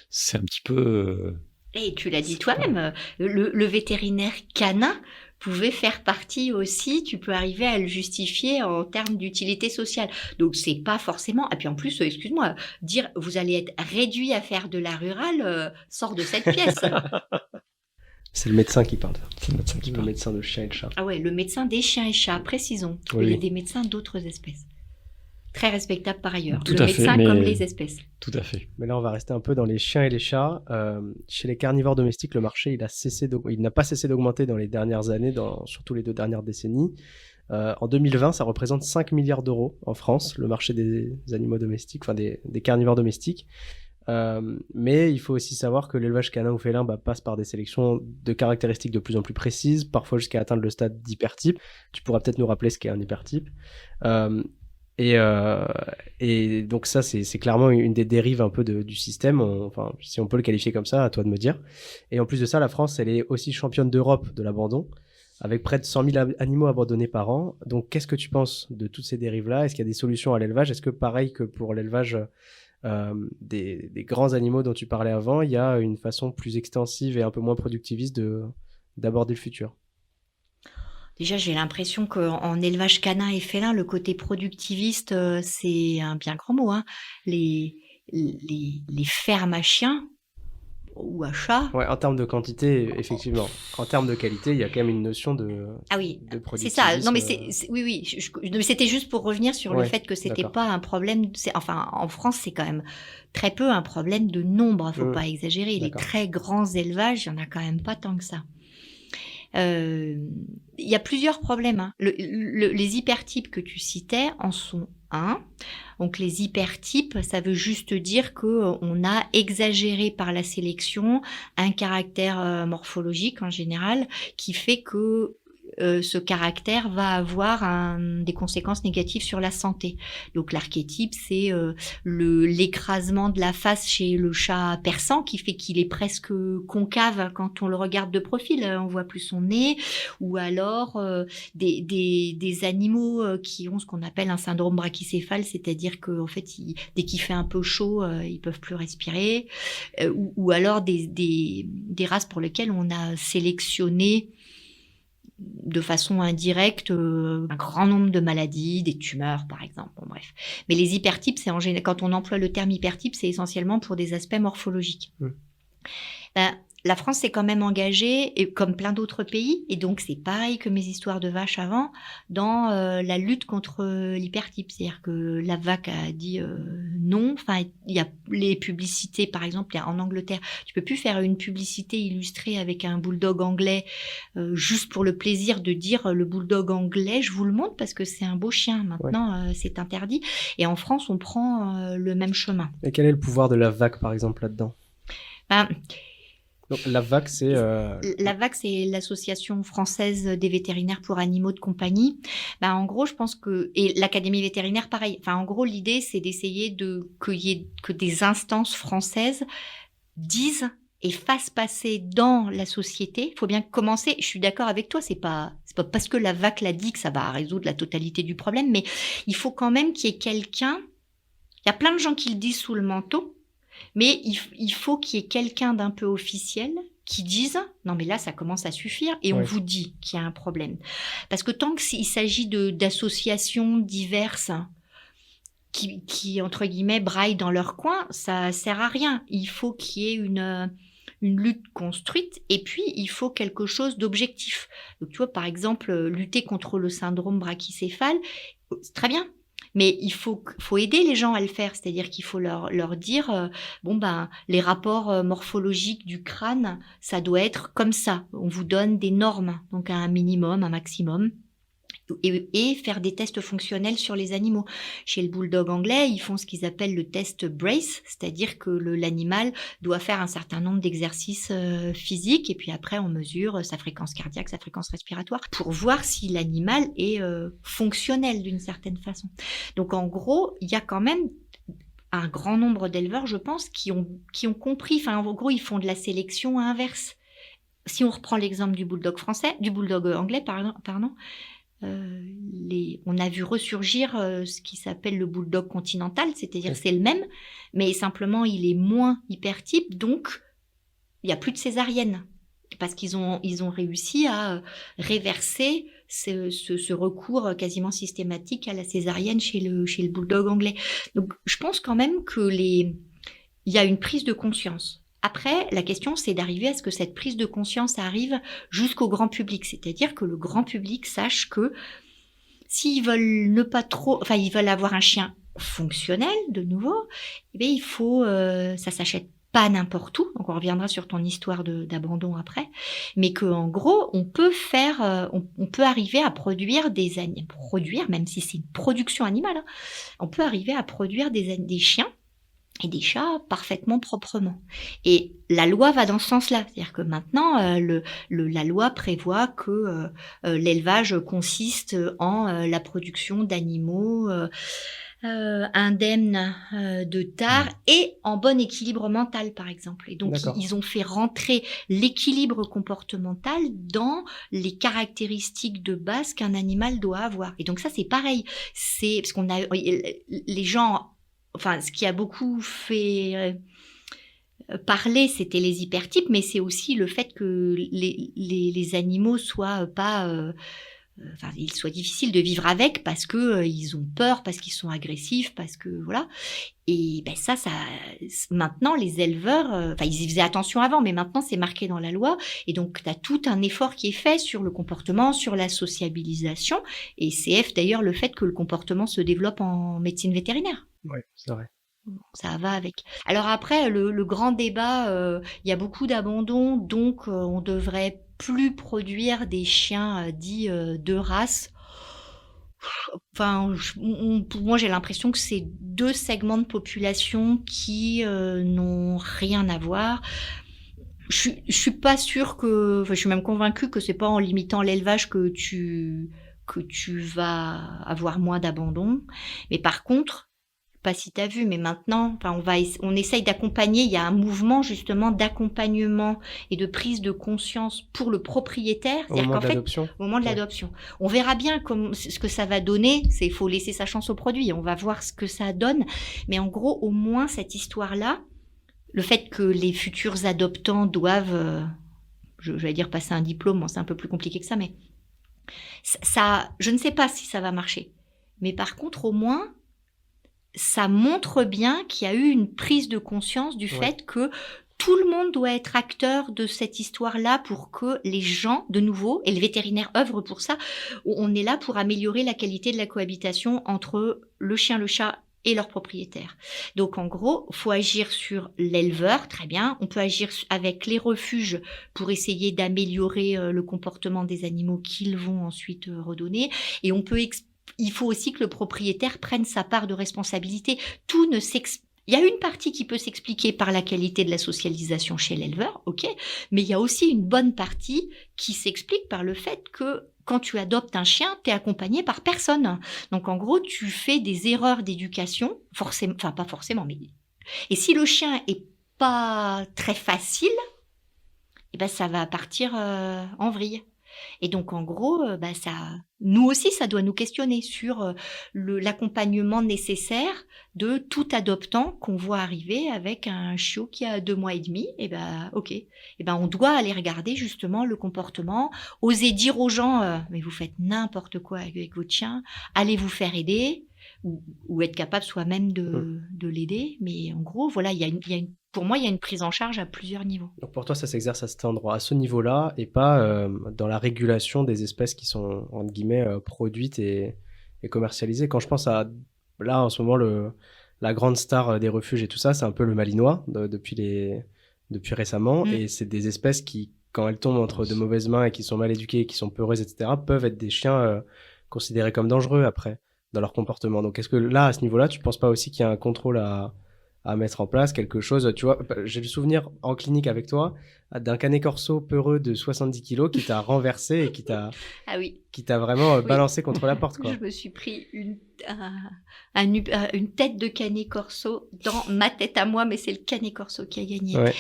C'est un petit peu... Et tu l'as dit toi-même, le vétérinaire canin pouvait faire partie aussi, tu peux arriver à le justifier en termes d'utilité sociale. Donc c'est pas forcément, et puis en plus, excuse-moi, dire vous allez être réduit à faire de la rurale sort de cette pièce. C'est le médecin qui parle. C'est le médecin qui Le parle. médecin de chiens et de chats. Ah ouais, le médecin des chiens et chats, précisons. Oui. Il y a des médecins d'autres espèces. Très respectable par ailleurs. Tout le à fait, médecin mais- comme les espèces. Tout à fait. Mais là, on va rester un peu dans les chiens et les chats. Chez les carnivores domestiques, le marché, il n'a pas cessé d'augmenter dans les dernières années, surtout les 2 dernières décennies. En 2020, ça représente 5 milliards d'euros en France, le marché des animaux domestiques, enfin des carnivores domestiques. Mais il faut aussi savoir que l'élevage canin ou félin passe par des sélections de caractéristiques de plus en plus précises, parfois jusqu'à atteindre le stade d'hypertype. Tu pourras peut-être nous rappeler ce qu'est un hypertype. Et donc ça, c'est clairement une des dérives un peu du système, enfin, si on peut le qualifier comme ça, à toi de me dire. Et en plus de ça, la France, elle est aussi championne d'Europe de l'abandon, avec près de 100 000 animaux abandonnés par an. Donc qu'est-ce que tu penses de toutes ces dérives-là? Est-ce qu'il y a des solutions à l'élevage? Est-ce que pareil que pour l'élevage des grands animaux dont tu parlais avant, il y a une façon plus extensive et un peu moins productiviste d'aborder le futur? Déjà, j'ai l'impression qu'en élevage canin et félin, le côté productiviste, c'est un bien grand mot, hein. Les fermes à chiens ou à chats. Ouais, en termes de quantité, effectivement. En termes de qualité, il y a quand même une notion de Ah oui, de c'est ça. Non, mais productivisme. oui, mais c'était juste pour revenir sur le Ouais, fait que c'était d'accord. pas un problème. Enfin, en France, c'est quand même très peu un problème de nombre. Faut pas exagérer. Les d'accord. très grands élevages, il y en a quand même pas tant que ça. Il y a plusieurs problèmes, hein. Les hypertypes que tu citais en sont un. Donc les hypertypes, ça veut juste dire que on a exagéré par la sélection un caractère morphologique en général qui fait que ce caractère va avoir des conséquences négatives sur la santé. Donc l'archétype, c'est l'écrasement de la face chez le chat persan qui fait qu'il est presque concave quand on le regarde de profil, on voit plus son nez, ou alors des animaux qui ont ce qu'on appelle un syndrome brachycéphale, c'est-à-dire que en fait, dès qu'il fait un peu chaud, ils peuvent plus respirer, ou alors des races pour lesquelles on a sélectionné de façon indirecte un grand nombre de maladies, des tumeurs par exemple, bon, bref. Mais les hypertypes, c'est en général, quand on emploie le terme hypertype, c'est essentiellement pour des aspects morphologiques. La France s'est quand même engagée, et comme plein d'autres pays, et donc c'est pareil que mes histoires de vaches avant, dans la lutte contre l'hypertype. C'est-à-dire que la VAC a dit non. Enfin, il y a les publicités, par exemple, en Angleterre, tu peux plus faire une publicité illustrée avec un bulldog anglais juste pour le plaisir de dire le bulldog anglais, je vous le montre parce que c'est un beau chien. Maintenant, c'est interdit. Et en France, on prend le même chemin. Et quel est le pouvoir de la VAC, par exemple, là-dedans? Donc, la VAC, c'est... La VAC, c'est l'Association française des vétérinaires pour animaux de compagnie. En gros, je pense que... Et l'Académie vétérinaire, pareil. Enfin, en gros, l'idée, c'est d'essayer que des instances françaises disent et fassent passer dans la société. Il faut bien commencer. Je suis d'accord avec toi, c'est pas parce que la VAC l'a dit que ça va résoudre la totalité du problème, mais il faut quand même qu'il y ait quelqu'un... Il y a plein de gens qui le disent sous le manteau, mais il faut qu'il y ait quelqu'un d'un peu officiel qui dise « Non, mais là, ça commence à suffire et on vous dit qu'il y a un problème. » Parce que tant qu'il s'agit d'associations diverses qui, entre guillemets, braillent dans leur coin, ça sert à rien. Il faut qu'il y ait une lutte construite et puis il faut quelque chose d'objectif. Donc, tu vois, par exemple, lutter contre le syndrome brachycéphale, c'est très bien. Mais il faut aider les gens à le faire, c'est-à-dire qu'il faut leur dire les rapports morphologiques du crâne, ça doit être comme ça. On vous donne des normes, donc un minimum, un maximum. Et faire des tests fonctionnels sur les animaux. Chez le bulldog anglais, ils font ce qu'ils appellent le test Brace, c'est-à-dire que l'animal doit faire un certain nombre d'exercices physiques et puis après on mesure sa fréquence cardiaque, sa fréquence respiratoire pour voir si l'animal est fonctionnel d'une certaine façon. Donc en gros, il y a quand même un grand nombre d'éleveurs, je pense, qui ont compris. Enfin, en gros, ils font de la sélection inverse. Si on reprend l'exemple du bulldog anglais, pardon, on a vu ressurgir ce qui s'appelle le bulldog continental, c'est-à-dire c'est le même, mais simplement il est moins hypertype, donc il n'y a plus de césarienne. Parce qu'ils ont réussi à réverser ce recours quasiment systématique à la césarienne chez le bulldog anglais. Donc, je pense quand même il y a une prise de conscience. Après, la question, c'est d'arriver à ce que cette prise de conscience arrive jusqu'au grand public. C'est-à-dire que le grand public sache que s'ils veulent ils veulent avoir un chien fonctionnel, de nouveau, eh bien, il faut, ça s'achète pas n'importe où, donc on reviendra sur ton histoire d'abandon après, mais qu'en gros, on peut arriver à produire même si c'est une production animale, hein, on peut arriver à produire des chiens et des chats parfaitement proprement. Et la loi va dans ce sens-là, c'est-à-dire que maintenant, la loi prévoit que l'élevage consiste en la production d'animaux indemnes de tare et en bon équilibre mental, par exemple. Et donc, ils ont fait rentrer l'équilibre comportemental dans les caractéristiques de base qu'un animal doit avoir. Et donc ça, c'est pareil. C'est parce les gens, enfin, ce qui a beaucoup fait parler, c'était les hypertypes, mais c'est aussi le fait que les animaux soient pas il soit difficile de vivre avec parce que ils ont peur, parce qu'ils sont agressifs, parce que voilà. Et ben ça maintenant les éleveurs, ils y faisaient attention avant, mais maintenant c'est marqué dans la loi. Et donc tu as tout un effort qui est fait sur le comportement, sur la sociabilisation. Et CF d'ailleurs le fait que le comportement se développe en médecine vétérinaire. Oui, c'est vrai. Ça va avec. Alors après, le grand débat, il y a beaucoup d'abandon, donc on devrait plus produire des chiens dits de race. Enfin, pour moi, j'ai l'impression que c'est deux segments de population qui n'ont rien à voir. Je suis pas sûre je suis même convaincue que c'est pas en limitant l'élevage que tu vas avoir moins d'abandon. Mais par contre, pas si tu as vu, mais maintenant, on essaye d'accompagner. Il y a un mouvement justement d'accompagnement et de prise de conscience pour le propriétaire. Au moment de l'adoption. On verra bien ce que ça va donner. Il faut laisser sa chance au produit. On va voir ce que ça donne. Mais en gros, au moins cette histoire-là, le fait que les futurs adoptants doivent, je vais dire passer un diplôme, bon, c'est un peu plus compliqué que ça, mais ça, je ne sais pas si ça va marcher. Mais par contre, au moins, ça montre bien qu'il y a eu une prise de conscience du fait que tout le monde doit être acteur de cette histoire-là pour que les gens, de nouveau, et le vétérinaire œuvre pour ça, on est là pour améliorer la qualité de la cohabitation entre le chien, le chat et leur propriétaire. Donc en gros, faut agir sur l'éleveur, très bien. On peut agir avec les refuges pour essayer d'améliorer le comportement des animaux qu'ils vont ensuite redonner. Et on peut il faut aussi que le propriétaire prenne sa part de responsabilité. Il y a une partie qui peut s'expliquer par la qualité de la socialisation chez l'éleveur, ok, mais il y a aussi une bonne partie qui s'explique par le fait que quand tu adoptes un chien, tu es accompagné par personne. Donc en gros, tu fais des erreurs d'éducation, forcément, enfin pas forcément, mais et si le chien est pas très facile, eh ben ça va partir en vrille. Et donc, en gros, nous aussi, ça doit nous questionner sur l'accompagnement nécessaire de tout adoptant qu'on voit arriver avec un chiot qui a 2 mois et demi. Et ok. On doit aller regarder justement le comportement, oser dire aux gens, mais vous faites n'importe quoi avec votre chien, allez vous faire aider, ou être capable soi-même de l'aider. Mais en gros, voilà, pour moi, il y a une prise en charge à plusieurs niveaux. Donc pour toi, ça s'exerce à cet endroit, à ce niveau-là, et pas dans la régulation des espèces qui sont, entre guillemets, produites et commercialisées. Quand je pense à, là, en ce moment, la grande star des refuges et tout ça, c'est un peu le malinois depuis récemment. Et c'est des espèces qui, quand elles tombent entre de mauvaises mains et qui sont mal éduquées, qui sont peureuses, etc., peuvent être des chiens considérés comme dangereux après, dans leur comportement. Donc est-ce que là, à ce niveau-là, tu ne penses pas aussi qu'il y a un contrôle à à mettre en place quelque chose. Tu vois, j'ai le souvenir en clinique avec toi d'un canet corso peureux de 70 kilos qui t'a renversé et qui t'a vraiment balancé contre la porte, quoi. Je me suis pris une tête de canet corso dans ma tête à moi, mais c'est le canet corso qui a gagné. Ouais.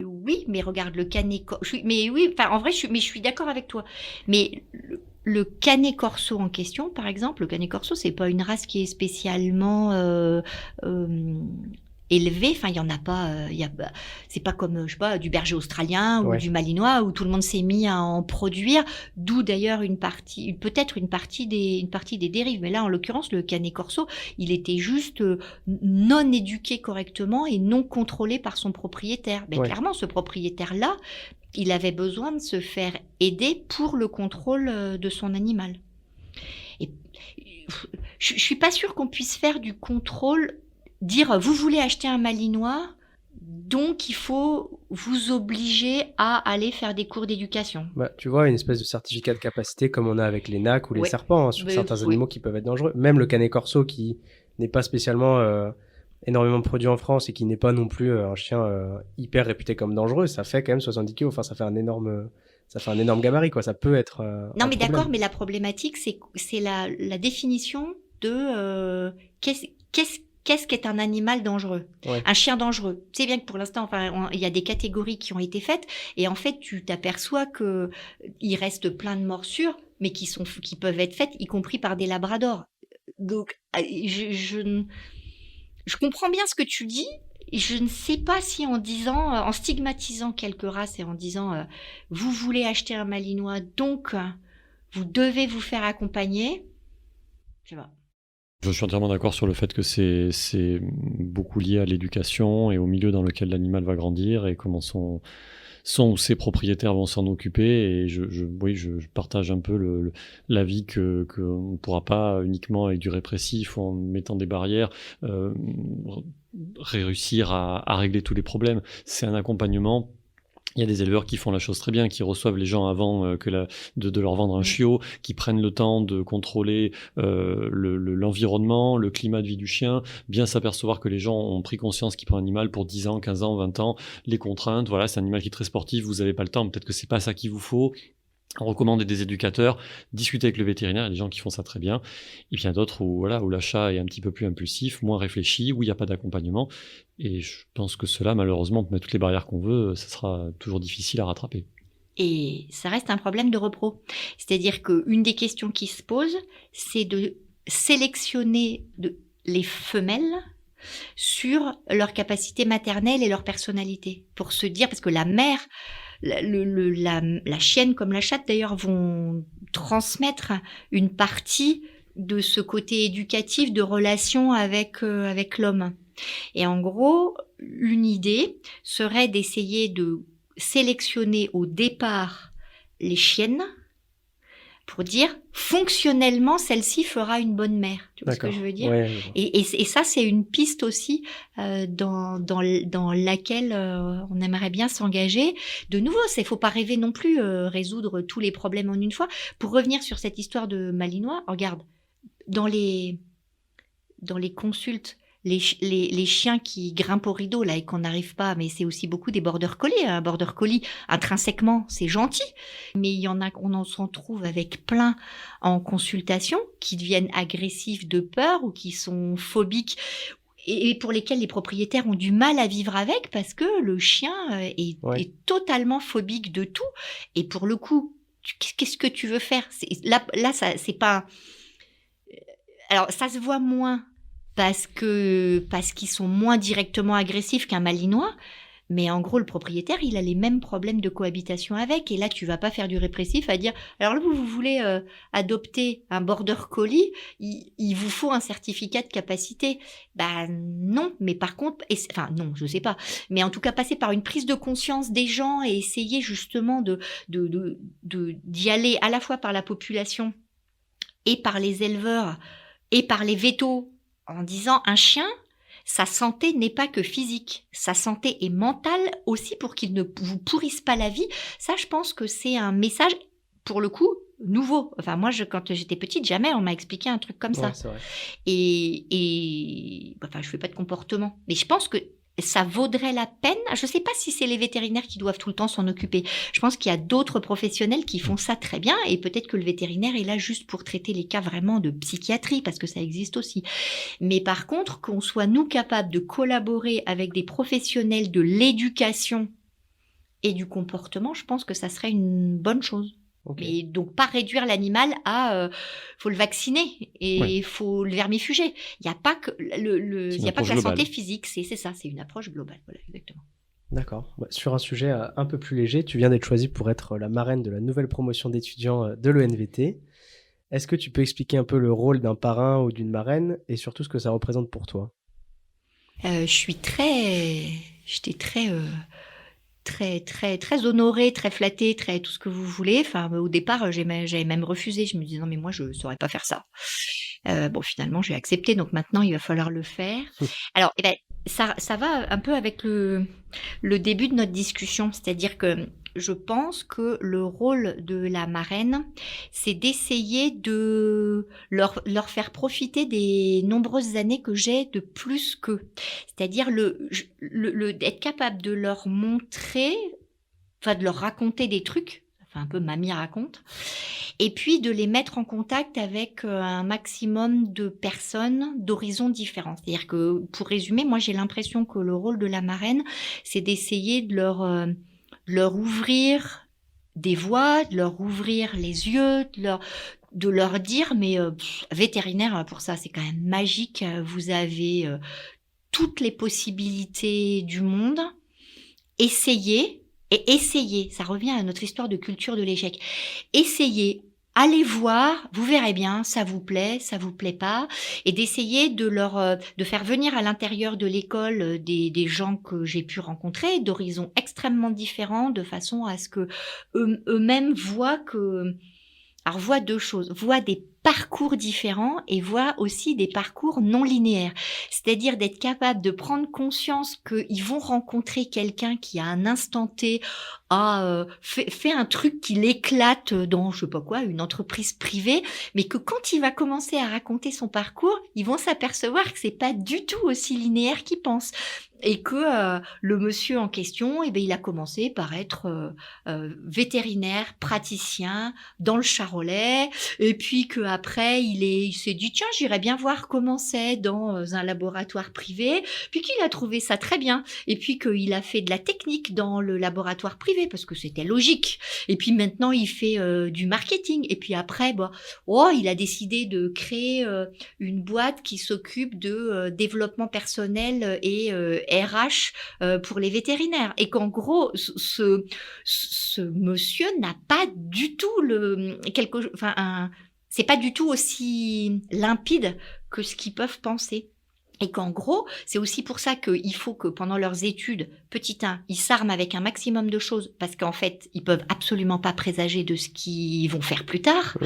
Oui, mais regarde le canet corso. Mais oui, enfin en vrai, je suis d'accord avec toi. Mais le canet corso en question, par exemple, le canet corso, c'est pas une race qui est spécialement élevée. Enfin, il y en a pas. C'est pas comme, je sais pas, du berger australien ou du malinois où tout le monde s'est mis à en produire. D'où d'ailleurs peut-être une partie des dérives. Mais là, en l'occurrence, le canet corso, il était juste non éduqué correctement et non contrôlé par son propriétaire. Mais clairement, ce propriétaire-là, il avait besoin de se faire aider pour le contrôle de son animal. Et je suis pas sûre qu'on puisse faire du contrôle, dire vous voulez acheter un malinois, donc il faut vous obliger à aller faire des cours d'éducation. Tu vois, une espèce de certificat de capacité comme on a avec les nacs ou les serpents sur certains animaux qui peuvent être dangereux. Même le canet corso qui n'est pas spécialement énormément produit en France et qui n'est pas non plus un chien hyper réputé comme dangereux, ça fait quand même 70 kilos. Enfin, ça fait un énorme gabarit, quoi. Ça peut être non, mais d'accord, mais la problématique, c'est la définition de qu'est-ce qu'est un animal dangereux, un chien dangereux. C'est bien que pour l'instant, il y a des catégories qui ont été faites et en fait, tu t'aperçois que il reste plein de morsures, mais qui peuvent être faites, y compris par des labradors. Donc, je comprends bien ce que tu dis. Je ne sais pas si en stigmatisant quelques races et en disant vous voulez acheter un malinois, donc vous devez vous faire accompagner. Je sais pas. Je suis entièrement d'accord sur le fait que c'est beaucoup lié à l'éducation et au milieu dans lequel l'animal va grandir et comment son ou ses propriétaires vont s'en occuper. Et je partage un peu l'avis qu'on ne pourra pas uniquement avec du répressif ou en mettant des barrières réussir à régler tous les problèmes. C'est un accompagnement. Il y a des éleveurs qui font la chose très bien, qui reçoivent les gens avant de leur vendre un chiot, qui prennent le temps de contrôler l'environnement, le climat de vie du chien, bien s'apercevoir que les gens ont pris conscience qu'ils prennent un animal pour 10 ans, 15 ans, 20 ans, les contraintes, voilà, c'est un animal qui est très sportif, vous n'avez pas le temps, peut-être que c'est pas ça qu'il vous faut. Recommander des éducateurs, discuter avec le vétérinaire, il y a des gens qui font ça très bien. Et puis il y a d'autres où l'achat est un petit peu plus impulsif, moins réfléchi, où il n'y a pas d'accompagnement. Et je pense que cela, malheureusement, on peut mettre toutes les barrières qu'on veut, ça sera toujours difficile à rattraper. Et ça reste un problème de repro. C'est-à-dire qu'une des questions qui se pose, c'est de sélectionner les femelles sur leur capacité maternelle et leur personnalité. Pour se dire, parce que la mère... La chienne comme la chatte d'ailleurs vont transmettre une partie de ce côté éducatif de relation avec l'homme. Et en gros, une idée serait d'essayer de sélectionner au départ les chiennes pour dire fonctionnellement celle-ci fera une bonne mère. Tu vois ce que je veux dire ? Et ça c'est une piste aussi dans laquelle on aimerait bien s'engager. De nouveau, il faut pas rêver non plus résoudre tous les problèmes en une fois. Pour revenir sur cette histoire de malinois, regarde dans les consultes. Les chiens qui grimpent au rideau là et qu'on n'arrive pas, mais c'est aussi beaucoup des border collies. Un border collie, intrinsèquement, c'est gentil, mais il y en a, on en s'en trouve avec plein en consultation qui deviennent agressifs de peur ou qui sont phobiques et pour lesquels les propriétaires ont du mal à vivre avec parce que le chien est totalement phobique de tout. Et pour le coup, qu'est-ce que tu veux faire ? Là, ça, c'est pas. Alors, ça se voit moins. Parce qu'ils sont moins directement agressifs qu'un malinois, mais en gros le propriétaire il a les mêmes problèmes de cohabitation avec, et là tu vas pas faire du répressif à dire alors là vous voulez adopter un border collie, il vous faut un certificat de capacité. Non, mais par contre non, je sais pas, mais en tout cas passer par une prise de conscience des gens et essayer justement d'y aller à la fois par la population et par les éleveurs et par les vétos, en disant un chien, sa santé n'est pas que physique, sa santé est mentale aussi pour qu'il ne vous pourrisse pas la vie. Ça, je pense que c'est un message, pour le coup, nouveau. Enfin, moi, quand j'étais petite, jamais on m'a expliqué un truc comme ça. Ouais, c'est vrai. Enfin, je fais pas de comportement. Mais je pense que ça vaudrait la peine. Je sais pas si c'est les vétérinaires qui doivent tout le temps s'en occuper. Je pense qu'il y a d'autres professionnels qui font ça très bien et peut-être que le vétérinaire est là juste pour traiter les cas vraiment de psychiatrie parce que ça existe aussi. Mais par contre, qu'on soit nous capables de collaborer avec des professionnels de l'éducation et du comportement, je pense que ça serait une bonne chose. Ok. Mais donc pas réduire l'animal à faut le vacciner et il faut le vermifuger. Il n'y a pas que C'est une il y a pas que approche la santé globale. physique, c'est ça, c'est une approche globale. Voilà, exactement. D'accord. Sur un sujet un peu plus léger, tu viens d'être choisie pour être la marraine de la nouvelle promotion d'étudiants de l'ENVT. Est-ce que tu peux expliquer un peu le rôle d'un parrain ou d'une marraine et surtout ce que ça représente pour toi? J'étais très honorée, très flattée, très tout ce que vous voulez. Enfin, au départ, j'avais même refusé. Je me disais non mais moi je saurais pas faire ça. Bon, finalement j'ai accepté. Donc maintenant il va falloir le faire. Alors, ça va un peu avec le début de notre discussion, c'est-à-dire que je pense que le rôle de la marraine, c'est d'essayer de leur faire profiter des nombreuses années que j'ai de plus qu'eux. C'est-à-dire d'être capable de leur montrer, enfin de leur raconter des trucs, enfin un peu mamie raconte, et puis de les mettre en contact avec un maximum de personnes d'horizons différents. C'est-à-dire que, pour résumer, moi j'ai l'impression que le rôle de la marraine, c'est d'essayer de leur ouvrir des voies, de leur ouvrir les yeux, de leur dire, mais vétérinaire, pour ça, c'est quand même magique. Vous avez toutes les possibilités du monde. Essayez, ça revient à notre histoire de culture de l'échec. Essayez, allez voir, vous verrez bien, ça vous plaît pas, et d'essayer de faire venir à l'intérieur de l'école des gens que j'ai pu rencontrer, d'horizons extrêmement différents, de façon à ce que eux-mêmes voient deux choses, voient des parcours différents et voient aussi des parcours non linéaires. C'est-à-dire d'être capable de prendre conscience qu'ils vont rencontrer quelqu'un qui, à un instant T, a fait un truc qui l'éclate dans, je sais pas quoi, une entreprise privée, mais que quand il va commencer à raconter son parcours, ils vont s'apercevoir que c'est pas du tout aussi linéaire qu'ils pensent. Et que le monsieur en question, il a commencé par être vétérinaire, praticien dans le Charolais, et puis qu'après il s'est dit tiens, j'irais bien voir comment c'est dans un laboratoire privé, puis qu'il a trouvé ça très bien, et puis qu'il a fait de la technique dans le laboratoire privé parce que c'était logique, et puis maintenant il fait du marketing, et puis après il a décidé de créer une boîte qui s'occupe de développement personnel et RH pour les vétérinaires, et qu'en gros ce monsieur n'a pas du tout c'est pas du tout aussi limpide que ce qu'ils peuvent penser. Et qu'en gros, c'est aussi pour ça qu'il faut que pendant leurs études, petit 1, ils s'arment avec un maximum de choses, parce qu'en fait, ils peuvent absolument pas présager de ce qu'ils vont faire plus tard.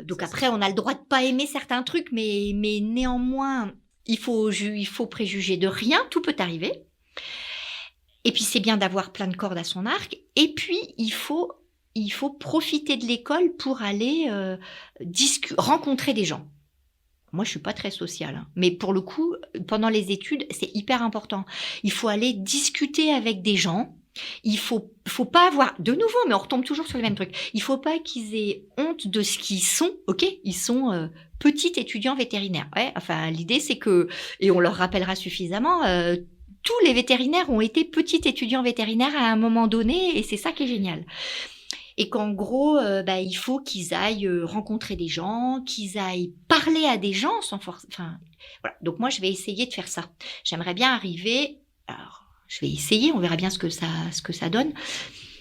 Donc après, on a le droit de pas aimer certains trucs, mais néanmoins, il faut préjuger de rien, tout peut arriver. Et puis c'est bien d'avoir plein de cordes à son arc. Et puis il faut profiter de l'école pour aller rencontrer des gens. Moi, je suis pas très sociale, mais pour le coup, pendant les études, c'est hyper important. Il faut aller discuter avec des gens. Il faut pas avoir, de nouveau, mais on retombe toujours sur le même truc. Il faut pas qu'ils aient honte de ce qu'ils sont. Ok, ils sont petits étudiants vétérinaires. Ouais, enfin, l'idée c'est que, et on leur rappellera suffisamment, tous les vétérinaires ont été petits étudiants vétérinaires à un moment donné, et c'est ça qui est génial. Et qu'en gros, il faut qu'ils aillent rencontrer des gens, qu'ils aillent parler à des gens sans force. Enfin, voilà. Donc moi, je vais essayer de faire ça. J'aimerais bien arriver. Alors, je vais essayer. On verra bien ce que ça donne.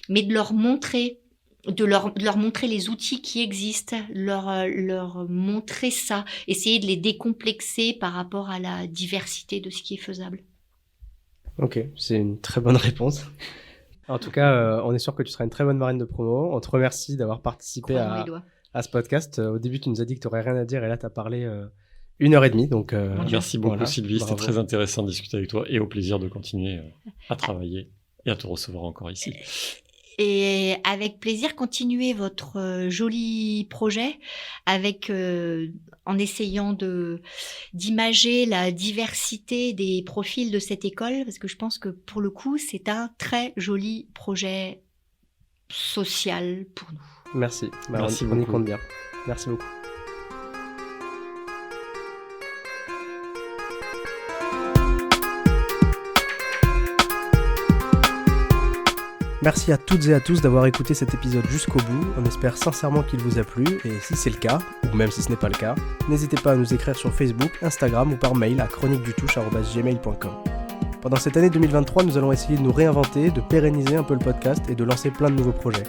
Mais de leur montrer, de leur montrer les outils qui existent, leur montrer ça, essayer de les décomplexer par rapport à la diversité de ce qui est faisable. Ok, c'est une très bonne réponse. En tout cas, on est sûr que tu seras une très bonne marraine de promo. On te remercie d'avoir participé à ce podcast. Au début, tu nous as dit que tu n'aurais rien à dire et là, tu as parlé 1h30. Donc, merci beaucoup, voilà, Sylvie. bravo. C'était très intéressant de discuter avec toi et au plaisir de continuer à travailler et à te recevoir encore ici. Et avec plaisir, continuez votre joli projet en essayant d'imager la diversité des profils de cette école, parce que je pense que pour le coup, c'est un très joli projet social pour nous. Merci. Merci on y beaucoup. compte bien. Merci beaucoup. Merci à toutes et à tous d'avoir écouté cet épisode jusqu'au bout. On espère sincèrement qu'il vous a plu, et si c'est le cas, ou même si ce n'est pas le cas, n'hésitez pas à nous écrire sur Facebook, Instagram ou par mail à chroniquedutouche@gmail.com. Pendant cette année 2023, nous allons essayer de nous réinventer, de pérenniser un peu le podcast et de lancer plein de nouveaux projets.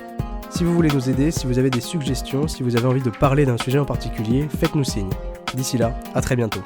Si vous voulez nous aider, si vous avez des suggestions, si vous avez envie de parler d'un sujet en particulier, faites-nous signe. D'ici là, à très bientôt.